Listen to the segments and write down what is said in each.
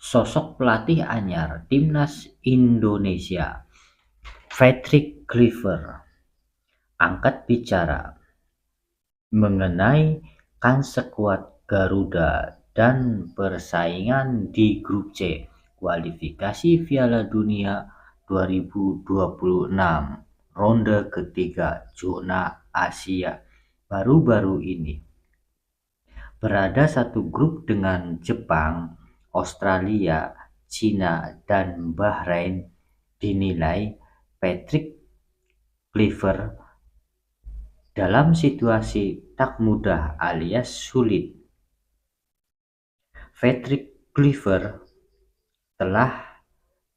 Sosok pelatih anyar Timnas Indonesia, Patrick Kluivert, angkat bicara mengenai kans sekuat Garuda dan persaingan di grup C kualifikasi Piala Dunia 2026 ronde ketiga zona Asia baru-baru ini. Berada satu grup dengan Jepang, Australia, Cina, dan Bahrain, dinilai Patrick Kluivert dalam situasi tak mudah alias sulit. Patrick Kluivert telah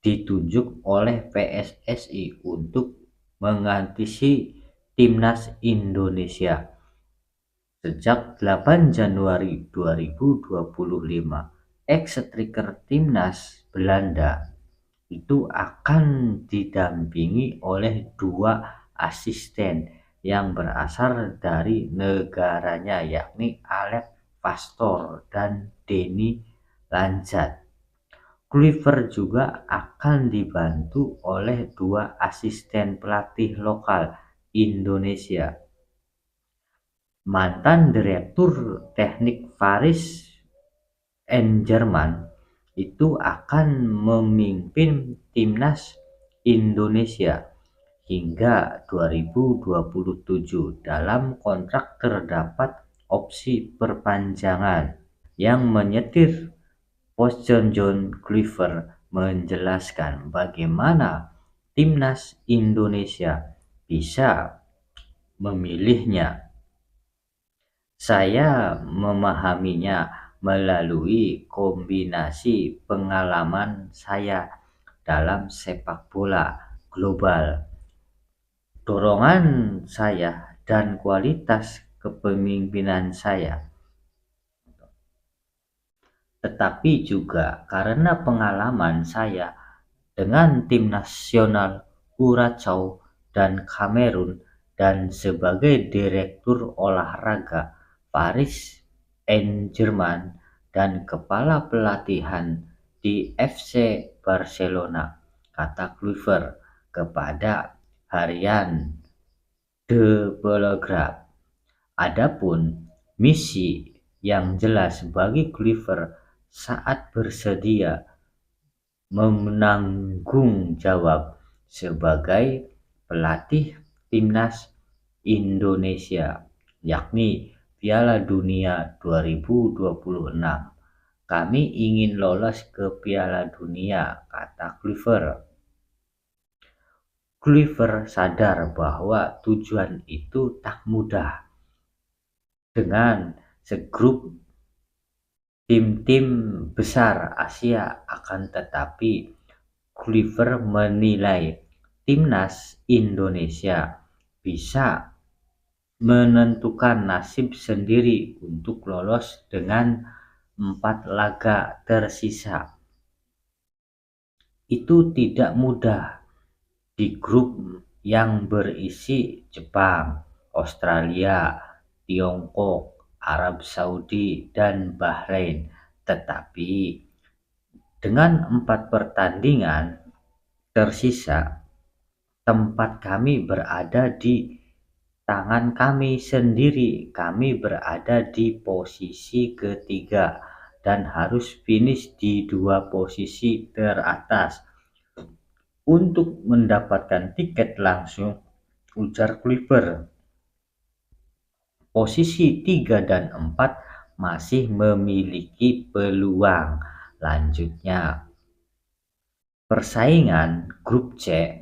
ditunjuk oleh PSSI untuk mengganti Timnas Indonesia sejak 8 Januari 2025. Ex-striker Timnas Belanda itu akan didampingi oleh 2 asisten yang berasal dari negaranya, yakni Alex Pastor dan Denny Lanzat. Kluivert juga akan dibantu oleh 2 asisten pelatih lokal Indonesia. Mantan Direktur Teknik Paris Saint-Germain itu akan memimpin Timnas Indonesia hingga 2027. Dalam kontrak terdapat opsi perpanjangan. Yang menyetir John Kluivert menjelaskan bagaimana Timnas Indonesia bisa memilihnya. Saya memahaminya melalui kombinasi pengalaman saya dalam sepak bola global, dorongan saya, dan kualitas kepemimpinan saya. Tetapi juga karena pengalaman saya dengan tim nasional Curaçao dan Kamerun dan sebagai direktur olahraga Paris Saint-Germain dan kepala pelatihan di FC Barcelona, kata Kluivert kepada harian The Telegraph. Adapun misi yang jelas bagi Kluivert saat bersedia menanggung jawab sebagai pelatih Timnas Indonesia, yakni Piala Dunia 2026. Kami ingin lolos ke Piala Dunia, kata Kluivert. Kluivert sadar bahwa tujuan itu tak mudah. Dengan segrup tim-tim besar Asia, akan tetapi Kluivert menilai Timnas Indonesia bisa menentukan nasib sendiri untuk lolos dengan 4 laga tersisa. Itu tidak mudah di grup yang berisi Jepang, Australia, Tiongkok, Arab Saudi, dan Bahrain. Tetapi dengan 4 pertandingan tersisa, tempat kami berada di tangan kami sendiri. Kami berada di posisi ketiga dan harus finish di 2 posisi teratas untuk mendapatkan tiket langsung, ujar Kluivert. Posisi 3 dan 4 masih memiliki peluang. Lanjutnya, persaingan grup C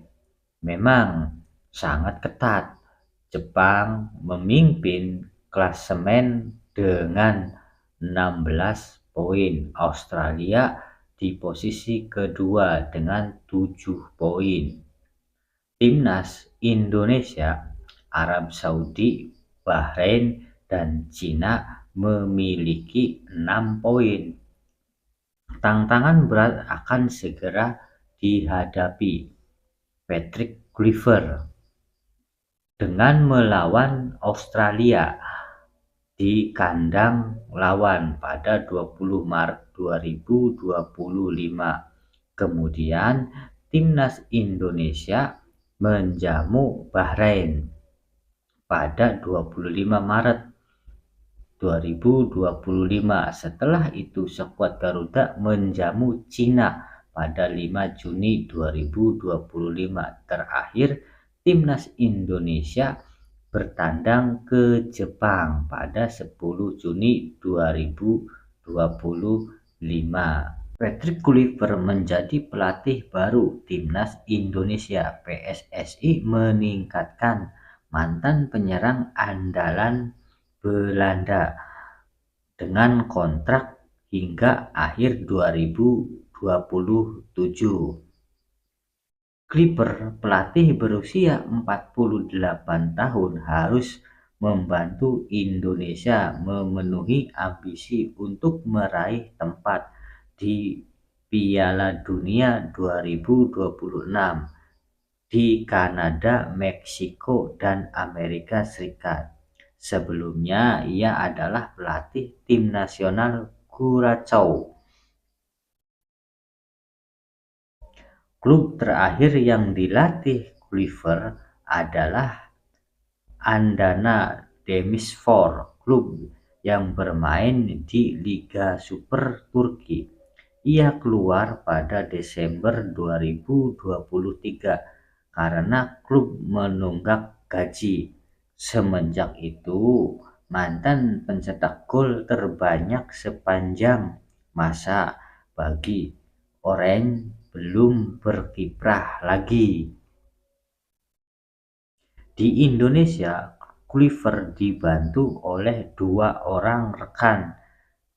memang sangat ketat. Jepang memimpin klasemen dengan 16 poin, Australia di posisi kedua dengan 7 poin. Timnas Indonesia, Arab Saudi, Bahrain, dan Cina memiliki 6 poin. Tantangan berat akan segera dihadapi Patrick Kluivert dengan melawan Australia. di kandang lawan pada 20 Maret 2025. Kemudian timnas Indonesia menjamu Bahrain pada 25 Maret 2025. Setelah itu skuad Garuda menjamu Cina pada 5 Juni 2025. Terakhir timnas Indonesia bertandang ke Jepang pada 10 Juni 2025. Patrick Kluivert menjadi pelatih baru timnas Indonesia. PSSI meningkatkan mantan penyerang andalan Belanda dengan kontrak hingga akhir 2027. Kluivert, pelatih berusia 48 tahun, harus membantu Indonesia memenuhi ambisi untuk meraih tempat di Piala Dunia 2026 di Kanada, Meksiko, dan Amerika Serikat. Sebelumnya, ia adalah pelatih tim nasional Curaçao. Klub terakhir yang dilatih Kluivert adalah Adana Demirspor, klub yang bermain di Liga Super Turki. Ia keluar pada Desember 2023 karena klub menunggak gaji. Semenjak itu, mantan pencetak gol terbanyak sepanjang masa bagi Oranye belum berkiprah lagi. Di Indonesia, Kluivert dibantu oleh dua orang rekan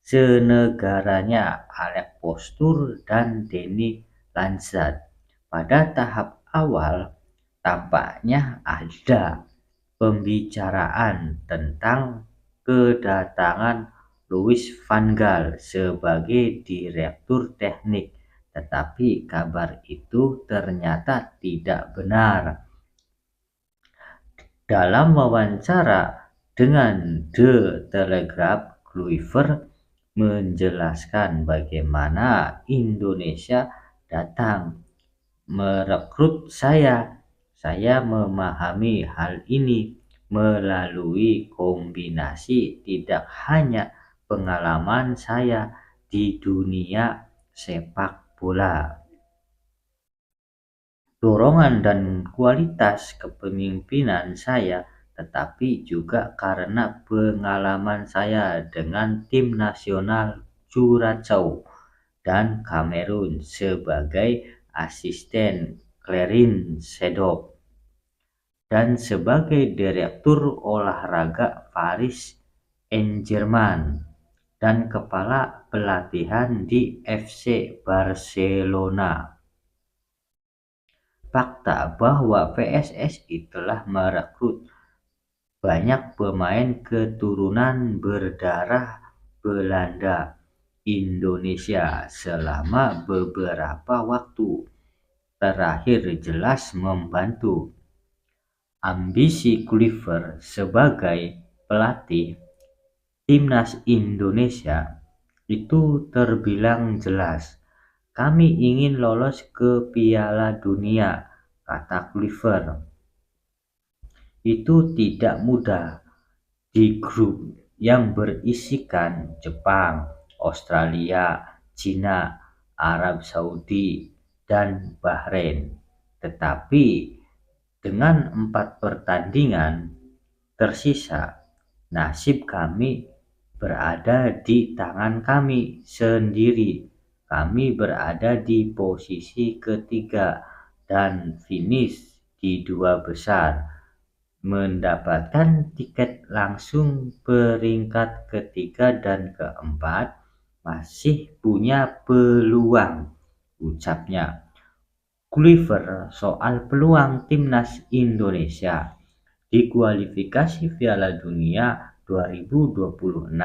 senegaranya, Alex Postur dan Denny Lansat. Pada tahap awal, tampaknya ada pembicaraan tentang kedatangan Louis van Gaal sebagai direktur teknik, tetapi kabar itu ternyata tidak benar. Dalam wawancara dengan The Telegraph, Kluivert menjelaskan bagaimana Indonesia datang merekrut saya. Saya memahami hal ini melalui kombinasi tidak hanya pengalaman saya di dunia sepak bola, dorongan dan kualitas kepemimpinan saya, tetapi juga karena pengalaman saya dengan tim nasional Curaçao dan Kamerun sebagai asisten Clarence Seedorf dan sebagai direktur olahraga Paris Saint-Germain dan kepala pelatihan di FC Barcelona. Fakta bahwa PSSI telah merekrut banyak pemain keturunan berdarah Belanda Indonesia selama beberapa waktu terakhir jelas membantu ambisi Kluivert sebagai pelatih timnas Indonesia. Itu terbilang jelas. Kami ingin lolos ke Piala Dunia, kata Kluivert. Itu tidak mudah. Di grup yang berisikan Jepang, Australia, Cina, Arab Saudi, dan Bahrain. Tetapi dengan 4 pertandingan tersisa, nasib kami berada di tangan kami sendiri. Kami berada di posisi ketiga dan finish di 2 besar, mendapatkan tiket langsung peringkat ketiga dan keempat masih punya peluang, ucapnya Kluivert soal peluang timnas Indonesia di kualifikasi Piala Dunia 2026.